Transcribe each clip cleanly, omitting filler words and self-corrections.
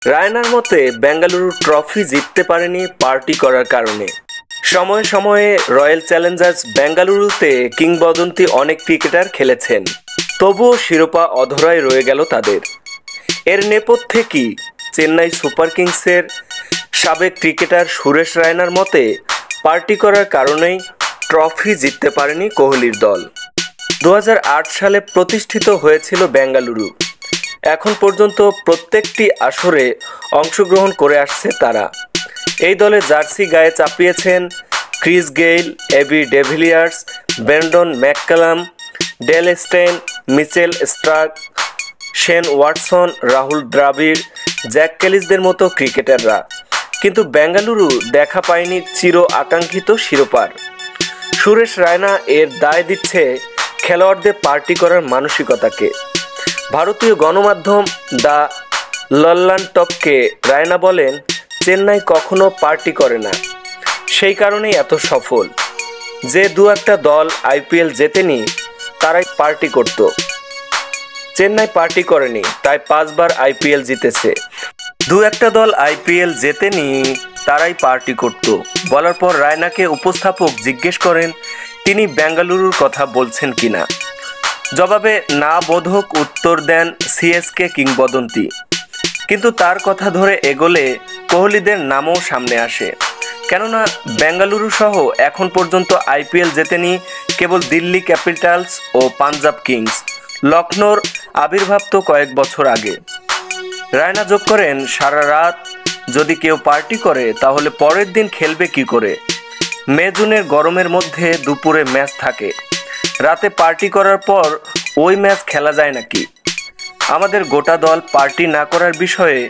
রায়নার মতে বেঙ্গালুরু ট্রফি জিততে পারেনি পার্টি করার কারণে। সময়ে সময়ে রয়্যাল চ্যালেঞ্জার্স বেঙ্গালুরুতে কিংবদন্তি অনেক ক্রিকেটার খেলেছেন, তবুও শিরোপা অধরাই রয়ে গেল তাদের। এর নেপথ্যে কি? চেন্নাই সুপার কিংসের সাবেক ক্রিকেটার সুরেশ রায়নার মতে পার্টি করার কারণেই ট্রফি জিততে পারেনি কোহলির দল। 2008 সালে প্রতিষ্ঠিত হয়েছিল বেঙ্গালুরু। এখন পর্যন্ত প্রত্যেকটি আসরে অংশগ্রহণ করে আসছে তারা। এই দলে জার্সি গায়ে চাপিয়েছেন Chris Gayle, AB de Villiers, Brendon McCullum, Dale Steyn, Mitchell Starc, Shane Watson, Rahul Dravid, Jack ক্যালিসদের মতো ক্রিকেটাররা। কিন্তু বেঙ্গালুরু দেখা পায়নি চির আকাঙ্ক্ষিত শিরোপার। সুরেশ রায়না এর দায় দিচ্ছে খেলোয়াড়দের পার্টি করার মানসিকতাকে। ভারতীয় গণমাধ্যম দ্য লল্লানটপকে রায়না বলেন, চেন্নাই কখনো পার্টি করে না, সেই কারণেই এত সফল। যে দু একটা দল আইপিএল জেতেনি তারাই পার্টি করত। চেন্নাই পার্টি করেনি, তাই 5 বার আইপিএল জিতেছে। দু একটা দল আইপিএল জেতেনি তারাই পার্টি করত। বলার পর রায়নাকে উপস্থাপক জিজ্ঞেস করেন তিনি বেঙ্গালুরুর কথা বলছেন কিনা। জবাবে না বোধক উত্তর দেন সিএসকে কিংবদন্তি। কিন্তু তার কথা ধরে এগোলে কোহলিদের নামও সামনে আসে। কেননা বেঙ্গালুরু সহ এখন পর্যন্ত আইপিএল জেতেনি কেবল দিল্লি ক্যাপিটালস ও পাঞ্জাব কিংস। লখনৌর আবির্ভাব তো কয়েক বছর আগে। রায়না যোগ করেন, সারা রাত যদি কেউ পার্টি করে তাহলে পরের দিন খেলবে কি করে? মে জুনের গরমের মধ্যে দুপুরে ম্যাচ থাকে, রাতে পার্টি করার পর ওই ম্যাচ খেলা যায় নাকি? আমাদের গোটা দল পার্টি না করার বিষয়ে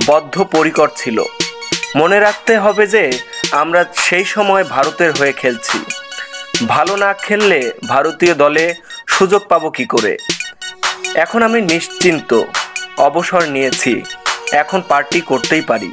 বদ্ধপরিকর ছিল। মনে রাখতে হবে যে আমরা সেই সময় ভারতের হয়ে খেলছি। ভালো না খেললে ভারতীয় দলে সুযোগ পাবো কি করে? এখন আমি নিশ্চিন্ত, অবসর নিয়েছি, এখন পার্টি করতেই পারি।